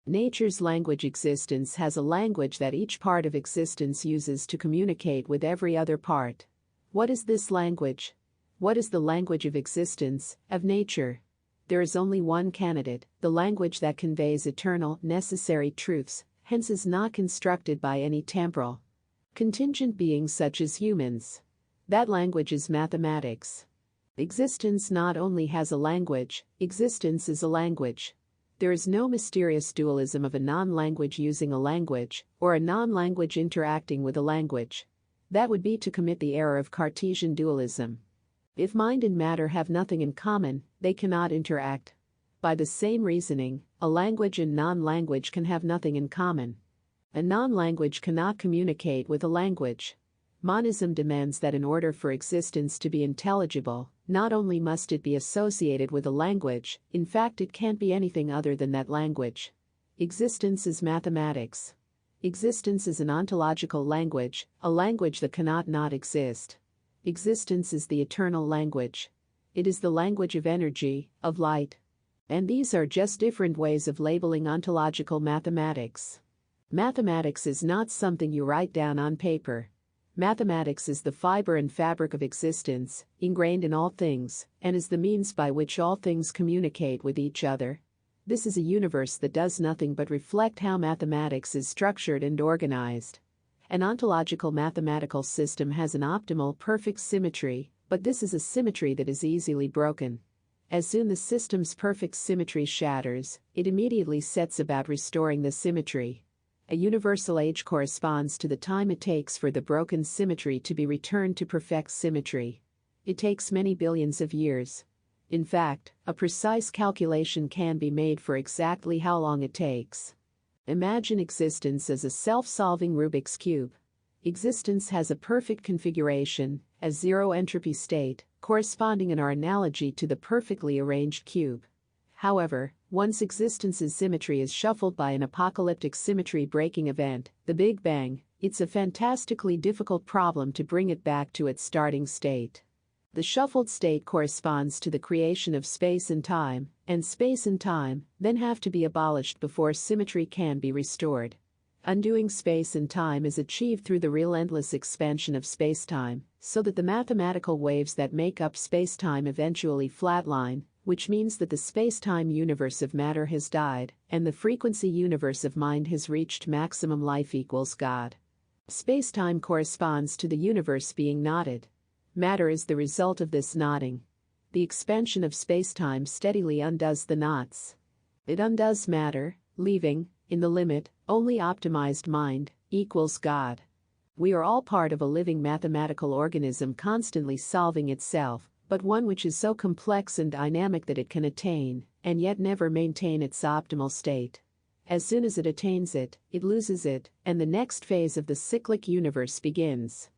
Nature's language existence has a language that each part of existence uses to communicate with every other part. What is this language? What is the language of existence, of nature? There is only one candidate, the language that conveys eternal, necessary truths, hence is not constructed by any temporal, contingent beings such as humans. That language is mathematics. Existence not only has a language, existence is a language. There is no mysterious dualism of a non-language using a language, or a non-language interacting with a language. That would be to commit the error of Cartesian dualism. If mind and matter have nothing in common, they cannot interact. By the same reasoning, a language and non-language can have nothing in common. A non-language cannot communicate with a language. Monism demands that in order for existence to be intelligible, not only must it be associated with a language, in fact it can't be anything other than that language. Existence is mathematics. Existence is an ontological language, a language that cannot not exist. Existence is the eternal language. It is the language of energy, of light. And these are just different ways of labeling ontological mathematics. Mathematics is not something you write down on paper. Mathematics is the fiber and fabric of existence, ingrained in all things, and is the means by which all things communicate with each other. This is a universe that does nothing but reflect how mathematics is structured and organized. An ontological mathematical system has an optimal perfect symmetry, but this is a symmetry that is easily broken. As soon as the system's perfect symmetry shatters, it immediately sets about restoring the symmetry. A universal age corresponds to the time it takes for the broken symmetry to be returned to perfect symmetry. It takes many billions of years. In fact, a precise calculation can be made for exactly how long it takes. Imagine existence as a self-solving Rubik's Cube. Existence has a perfect configuration, a zero-entropy state, corresponding in our analogy to the perfectly arranged cube. However, once existence's symmetry is shuffled by an apocalyptic symmetry-breaking event, the Big Bang, it's a fantastically difficult problem to bring it back to its starting state. The shuffled state corresponds to the creation of space and time then have to be abolished before symmetry can be restored. Undoing space and time is achieved through the relentless expansion of spacetime, so that the mathematical waves that make up spacetime eventually flatline, which means that the space-time universe of matter has died, and the frequency universe of mind has reached maximum life equals God. Space-time corresponds to the universe being knotted. Matter is the result of this knotting. The expansion of space-time steadily undoes the knots. It undoes matter, leaving, in the limit, only optimized mind equals God. We are all part of a living mathematical organism constantly solving itself, but one which is so complex and dynamic that it can attain, and yet never maintain its optimal state. As soon as it attains it, it loses it, and the next phase of the cyclic universe begins.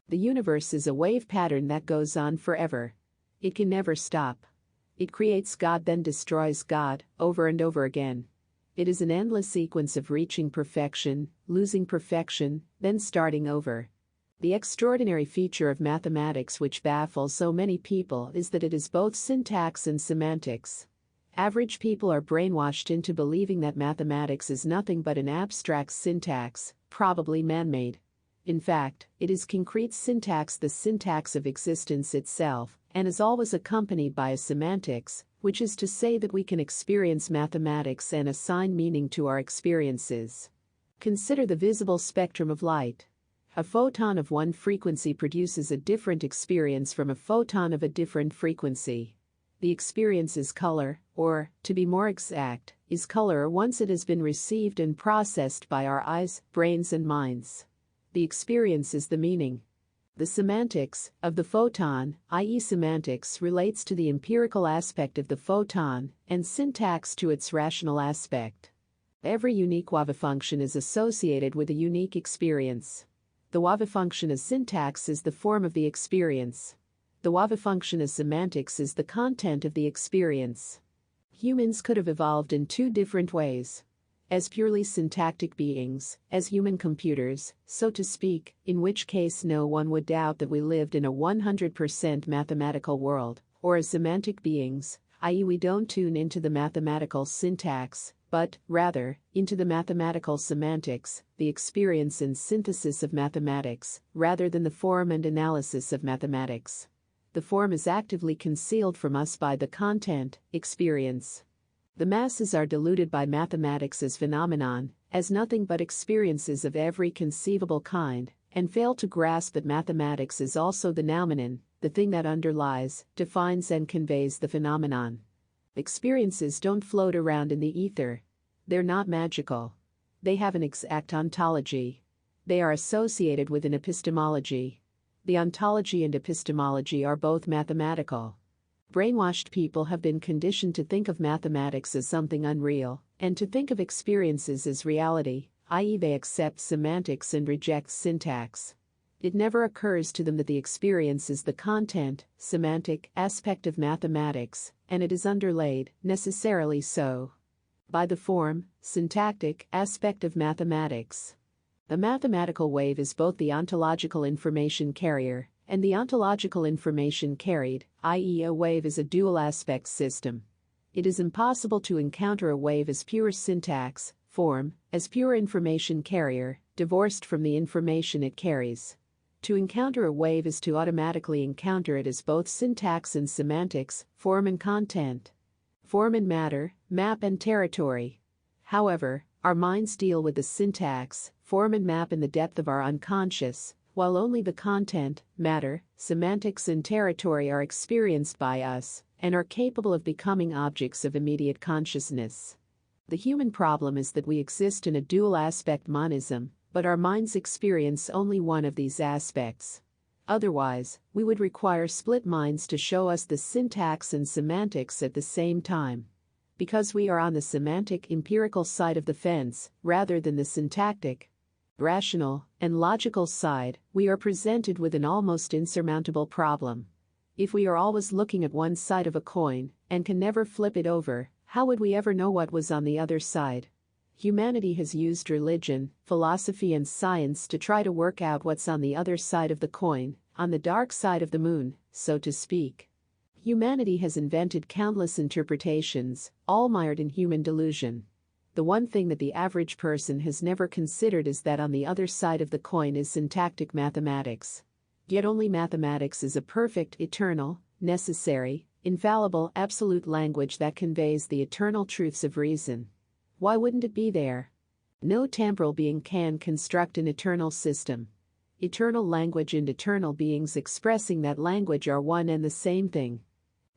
The universe is a wave pattern that goes on forever. It can never stop. It creates God then destroys God, over and over again. It is an endless sequence of reaching perfection, losing perfection, then starting over. The extraordinary feature of mathematics which baffles so many people is that it is both syntax and semantics. Average people are brainwashed into believing that mathematics is nothing but an abstract syntax, probably man-made. In fact, it is concrete syntax, the syntax of existence itself, and is always accompanied by a semantics, which is to say that we can experience mathematics and assign meaning to our experiences. Consider the visible spectrum of light. A photon of one frequency produces a different experience from a photon of a different frequency. The experience is color, or, to be more exact, is color once it has been received and processed by our eyes, brains and minds. The experience is the meaning. The semantics of the photon, i.e. semantics, relates to the empirical aspect of the photon, and syntax to its rational aspect. Every unique wave function is associated with a unique experience. The wave function as syntax is the form of the experience. The wave function as semantics is the content of the experience. Humans could have evolved in two different ways. As purely syntactic beings, as human computers, so to speak, in which case no one would doubt that we lived in a 100% mathematical world, or as semantic beings, i.e. we don't tune into the mathematical syntax, but, rather, into the mathematical semantics, the experience and synthesis of mathematics, rather than the form and analysis of mathematics. The form is actively concealed from us by the content, experience. The masses are deluded by mathematics as phenomenon, as nothing but experiences of every conceivable kind, and fail to grasp that mathematics is also the noumenon, the thing that underlies, defines and conveys the phenomenon. Experiences don't float around in the ether. They're not magical. They have an exact ontology. They are associated with an epistemology. The ontology and epistemology are both mathematical. Brainwashed people have been conditioned to think of mathematics as something unreal, and to think of experiences as reality, i.e., they accept semantics and reject syntax. It never occurs to them that the experience is the content, semantic aspect of mathematics, and it is underlaid, necessarily so, by the form, syntactic aspect of mathematics. The mathematical wave is both the ontological information carrier and the ontological information carried, i.e., a wave is a dual-aspect system. It is impossible to encounter a wave as pure syntax, form, as pure information carrier, divorced from the information it carries. To encounter a wave is to automatically encounter it as both syntax and semantics, form and content. Form and matter, map and territory. However, our minds deal with the syntax, form and map in the depth of our unconscious, while only the content, matter, semantics and territory are experienced by us, and are capable of becoming objects of immediate consciousness. The human problem is that we exist in a dual-aspect monism, but our minds experience only one of these aspects. Otherwise, we would require split minds to show us the syntax and semantics at the same time. Because we are on the semantic empirical side of the fence, rather than the syntactic, rational, and logical side, we are presented with an almost insurmountable problem. If we are always looking at one side of a coin, and can never flip it over, how would we ever know what was on the other side? Humanity has used religion, philosophy and science to try to work out what's on the other side of the coin, on the dark side of the moon, so to speak. Humanity has invented countless interpretations, all mired in human delusion. The one thing that the average person has never considered is that on the other side of the coin is syntactic mathematics. Yet only mathematics is a perfect, eternal, necessary, infallible, absolute language that conveys the eternal truths of reason. Why wouldn't it be there? No temporal being can construct an eternal system. Eternal language and eternal beings expressing that language are one and the same thing.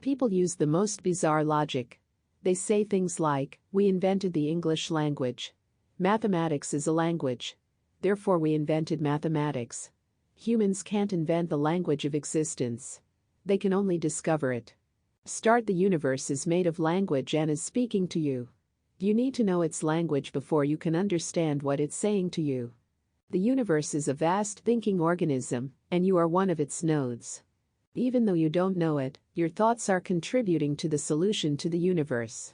People use the most bizarre logic. They say things like, "We invented the English language. Mathematics is a language. Therefore we invented mathematics." Humans can't invent the language of existence. They can only discover it. Start the universe is made of language and is speaking to you. You need to know its language before you can understand what it's saying to you. The universe is a vast thinking organism, and you are one of its nodes. Even though you don't know it, your thoughts are contributing to the solution to the universe.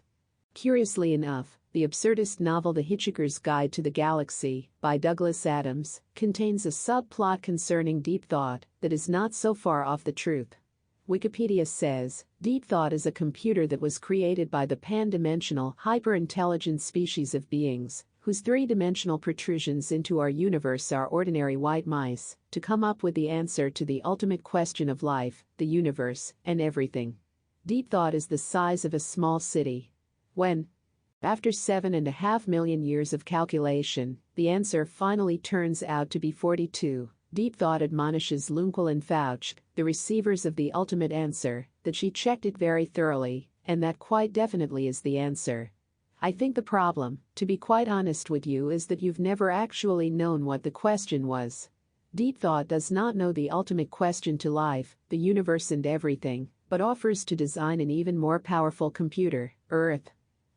Curiously enough, the absurdist novel The Hitchhiker's Guide to the Galaxy, by Douglas Adams, contains a subplot concerning deep thought that is not so far off the truth. Wikipedia says, deep thought is a computer that was created by the pan-dimensional, hyper-intelligent species of beings, whose three-dimensional protrusions into our universe are ordinary white mice, to come up with the answer to the ultimate question of life, the universe, and everything. Deep thought is the size of a small city. When, after 7.5 million years of calculation, the answer finally turns out to be 42, deep thought admonishes Lunkel and Fauch, the receivers of the ultimate answer, that she checked it very thoroughly, and that quite definitely is the answer. I think the problem, to be quite honest with you, is that you've never actually known what the question was. Deep thought does not know the ultimate question to life, the universe and everything, but offers to design an even more powerful computer, Earth,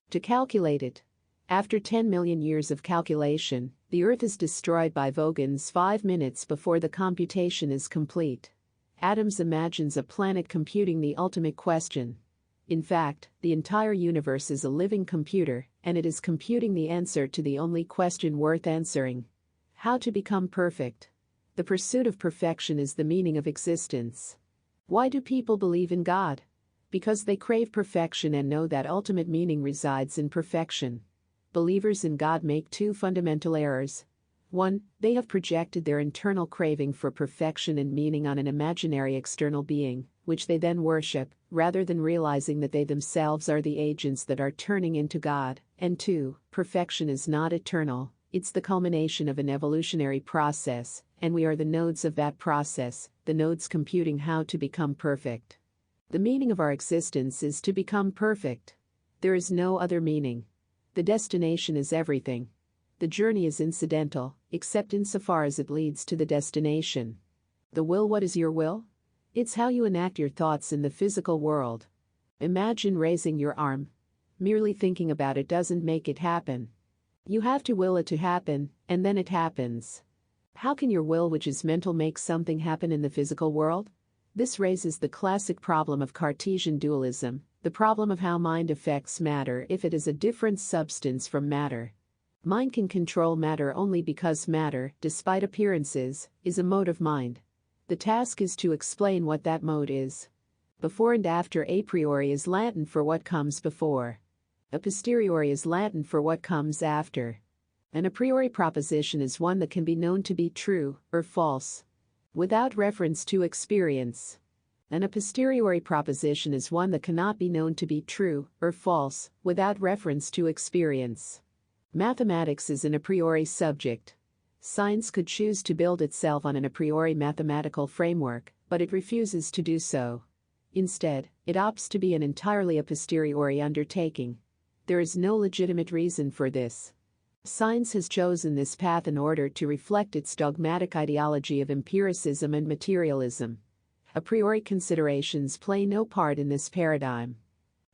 to calculate it. After 10 million years of calculation, the Earth is destroyed by Vogons 5 minutes before the computation is complete. Adams imagines a planet computing the ultimate question. In fact, the entire universe is a living computer, and it is computing the answer to the only question worth answering. How to become perfect. The pursuit of perfection is the meaning of existence. Why do people believe in God? Because they crave perfection and know that ultimate meaning resides in perfection. Believers in God make two fundamental errors. 1. They have projected their internal craving for perfection and meaning on an imaginary external being, which they then worship, rather than realizing that they themselves are the agents that are turning into God. And 2. Perfection is not eternal, it's the culmination of an evolutionary process, and we are the nodes of that process, the nodes computing how to become perfect. The meaning of our existence is to become perfect. There is no other meaning. The destination is everything. The journey is incidental, except insofar as it leads to the destination. The will. What is your will? It's how you enact your thoughts in the physical world. Imagine raising your arm. Merely thinking about it doesn't make it happen. You have to will it to happen, and then it happens. How can your will, which is mental, make something happen in the physical world? This raises the classic problem of Cartesian dualism, the problem of how mind affects matter if it is a different substance from matter. Mind can control matter only because matter, despite appearances, is a mode of mind. The task is to explain what that mode is. Before and after. A priori is Latin for what comes before. A posteriori is Latin for what comes after. An a priori proposition is one that can be known to be true or false, without reference to experience. And a posteriori proposition is one that cannot be known to be true or false, without reference to experience. Mathematics is an a priori subject. Science could choose to build itself on an a priori mathematical framework, but it refuses to do so. Instead, it opts to be an entirely a posteriori undertaking. There is no legitimate reason for this. Science has chosen this path in order to reflect its dogmatic ideology of empiricism and materialism. A priori considerations play no part in this paradigm.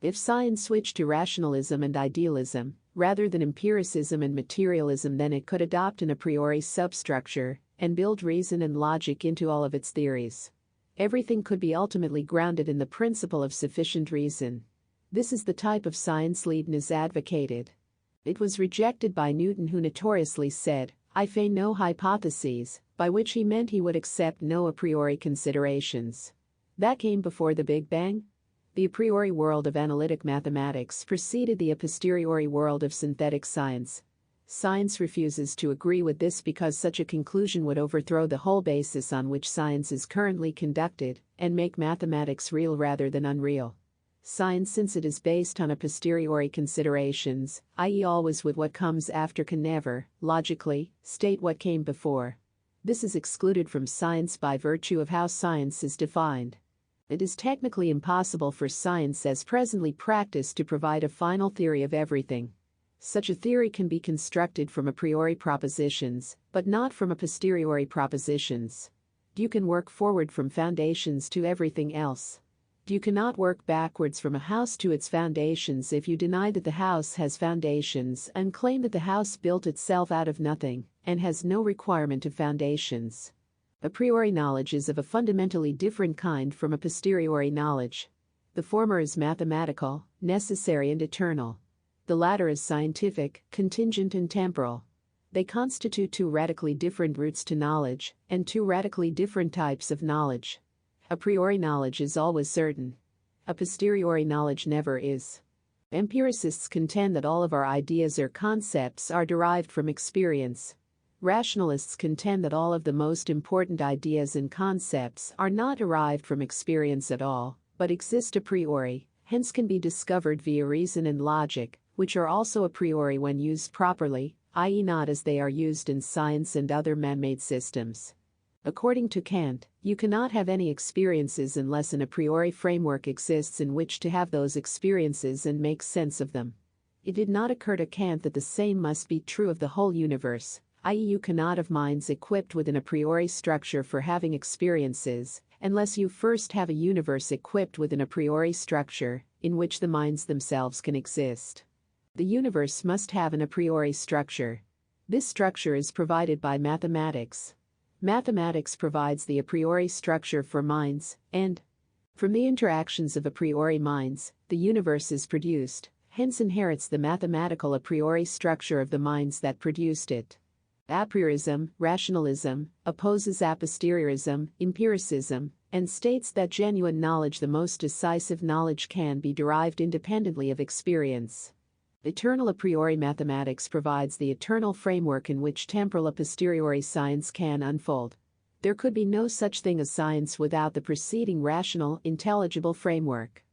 If science switched to rationalism and idealism, rather than empiricism and materialism, then it could adopt an a priori substructure and build reason and logic into all of its theories. Everything could be ultimately grounded in the principle of sufficient reason. This is the type of science Leibniz advocated. It was rejected by Newton, who notoriously said, "I feign no hypotheses," by which he meant he would accept no a priori considerations. That came before the Big Bang. The a priori world of analytic mathematics preceded the a posteriori world of synthetic science. Science refuses to agree with this because such a conclusion would overthrow the whole basis on which science is currently conducted and make mathematics real rather than unreal. Science, since it is based on a posteriori considerations, i.e. always with what comes after, can never, logically, state what came before. This is excluded from science by virtue of how science is defined. It is technically impossible for science as presently practiced to provide a final theory of everything. Such a theory can be constructed from a priori propositions, but not from a posteriori propositions. You can work forward from foundations to everything else. You cannot work backwards from a house to its foundations if you deny that the house has foundations and claim that the house built itself out of nothing and has no requirement of foundations. A priori knowledge is of a fundamentally different kind from a posteriori knowledge. The former is mathematical, necessary and eternal. The latter is scientific, contingent and temporal. They constitute two radically different routes to knowledge and two radically different types of knowledge. A priori knowledge is always certain. A posteriori knowledge never is. Empiricists contend that all of our ideas or concepts are derived from experience. Rationalists contend that all of the most important ideas and concepts are not derived from experience at all, but exist a priori, hence can be discovered via reason and logic, which are also a priori when used properly, i.e. not as they are used in science and other man-made systems. According to Kant, you cannot have any experiences unless an a priori framework exists in which to have those experiences and make sense of them. It did not occur to Kant that the same must be true of the whole universe, i.e. you cannot have minds equipped with an a priori structure for having experiences, unless you first have a universe equipped with an a priori structure, in which the minds themselves can exist. The universe must have an a priori structure. This structure is provided by mathematics. Mathematics provides the a priori structure for minds, and from the interactions of a priori minds, the universe is produced, hence inherits the mathematical a priori structure of the minds that produced it. A priorism, rationalism, opposes a posteriorism, empiricism, and states that genuine knowledge, the most decisive knowledge, can be derived independently of experience. Eternal a priori mathematics provides the eternal framework in which temporal a posteriori science can unfold. There could be no such thing as science without the preceding rational, intelligible framework.